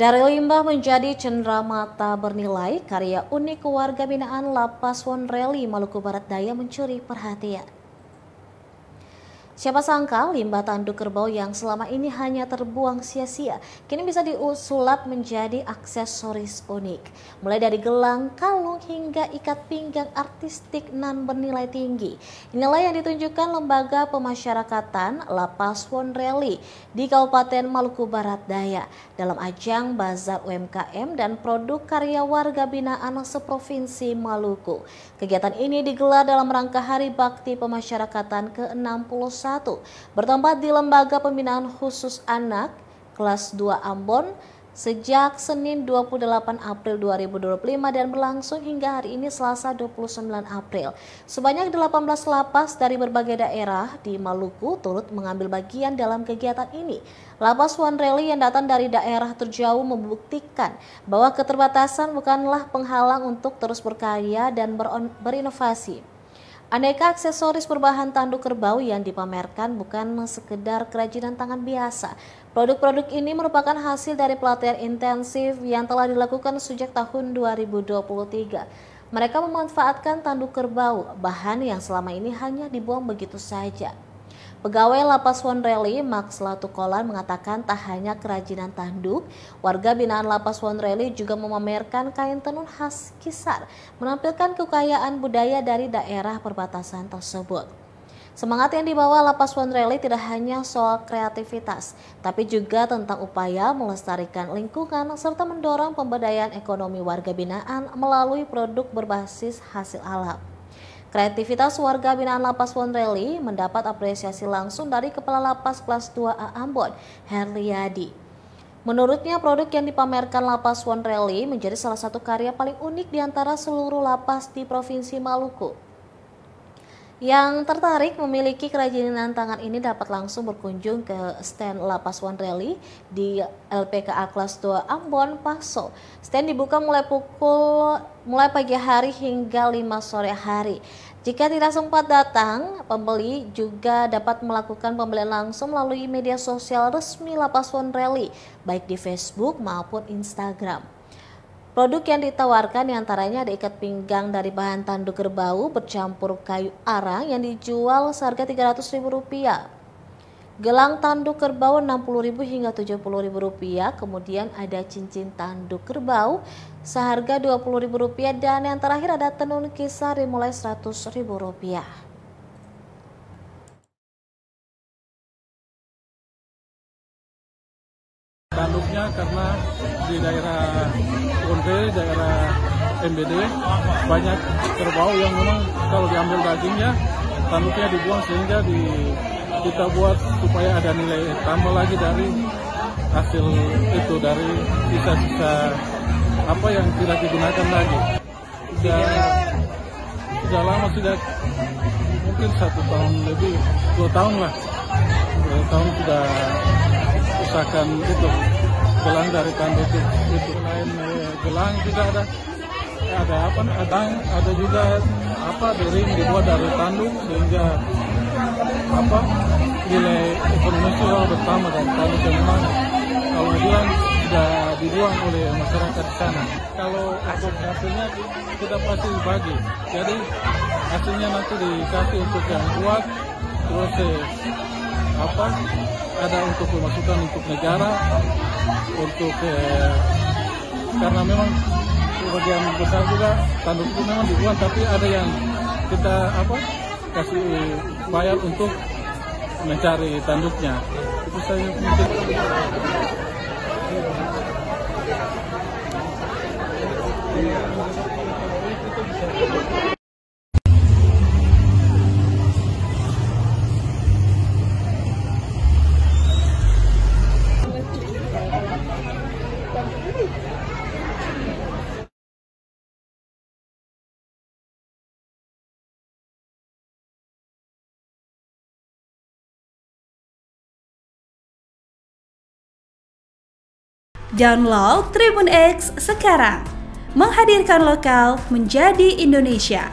Dari limbah menjadi cenderamata bernilai, karya unik warga binaan Lapas Wonreli, Maluku Barat Daya mencuri perhatian. Siapa sangka limbah tanduk kerbau yang selama ini hanya terbuang sia-sia, kini bisa disulap menjadi aksesoris unik. Mulai dari gelang, kalung, hingga ikat pinggang artistik nan bernilai tinggi. Inilah yang ditunjukkan Lembaga Pemasyarakatan Lapas Wonreli di Kabupaten Maluku Barat Daya dalam ajang Bazar UMKM dan produk karya warga binaan seprovinsi Maluku. Kegiatan ini digelar dalam rangka Hari Bakti Pemasyarakatan ke-61 bertempat di Lembaga Pembinaan Khusus Anak kelas 2 Ambon sejak Senin 28 April 2025 dan berlangsung hingga hari ini Selasa 29 April. Sebanyak 18 lapas dari berbagai daerah di Maluku turut mengambil bagian dalam kegiatan ini. Lapas Wonreli yang datang dari daerah terjauh membuktikan bahwa keterbatasan bukanlah penghalang untuk terus berkarya dan berinovasi. Aneka aksesoris berbahan tanduk kerbau yang dipamerkan bukan sekedar kerajinan tangan biasa. Produk-produk ini merupakan hasil dari pelatihan intensif yang telah dilakukan sejak tahun 2023. Mereka memanfaatkan tanduk kerbau, bahan yang selama ini hanya dibuang begitu saja. Pegawai Lapas Wonreli, Max Latukolan, mengatakan tak hanya kerajinan tanduk, warga binaan Lapas Wonreli juga memamerkan kain tenun khas Kisar, menampilkan kekayaan budaya dari daerah perbatasan tersebut. Semangat yang dibawa Lapas Wonreli tidak hanya soal kreativitas, tapi juga tentang upaya melestarikan lingkungan serta mendorong pemberdayaan ekonomi warga binaan melalui produk berbasis hasil alam. Kreativitas warga binaan Lapas Wonreli mendapat apresiasi langsung dari Kepala Lapas Kelas 2A Ambon, Herliadi. Menurutnya, produk yang dipamerkan Lapas Wonreli menjadi salah satu karya paling unik di antara seluruh lapas di Provinsi Maluku. Yang tertarik memiliki kerajinan tangan ini dapat langsung berkunjung ke stand Lapas Wonreli di LPKA Kelas 2 Ambon, Paso. Stand dibuka mulai pagi hari hingga 5 sore hari. Jika tidak sempat datang, pembeli juga dapat melakukan pembelian langsung melalui media sosial resmi Lapas Wonreli, baik di Facebook maupun Instagram. Produk yang ditawarkan diantaranya ada ikat pinggang dari bahan tanduk kerbau bercampur kayu arang yang dijual seharga Rp300.000. Gelang tanduk kerbau Rp60.000 hingga Rp70.000. Kemudian ada cincin tanduk kerbau seharga Rp20.000 dan yang terakhir ada tenun Kisar dimulai Rp100.000. Tanduknya karena di daerah Wonreli, daerah MBD banyak kerbau yang memang kalau diambil dagingnya tanduknya dibuang sehingga kita buat supaya ada nilai tambah lagi dari hasil itu, dari sisa-sisa apa yang tidak digunakan lagi. Sudah lama, sudah mungkin 1 tahun lebih, 2 tahun lah. 2 tahun sudah usahakan itu gelang dari tanduk itu. Selain gelang juga ada juga ring dibuat dari tanduk sehingga nilai ekonomi sosial bertambah dan tanduk yang memang kalau bilang sudah dibuang oleh masyarakat di sana. Kalau untuk hasilnya kita pasti bagi, jadi hasilnya nanti dikasih untuk yang buat, terus ada untuk pemasukan untuk negara, untuk karena memang bagian besar juga tanduk itu memang dibuang, tapi ada yang kita kasih bayar untuk mencari tanduknya. Itu saya mungkin. Download Tribun X sekarang, menghadirkan lokal menjadi Indonesia.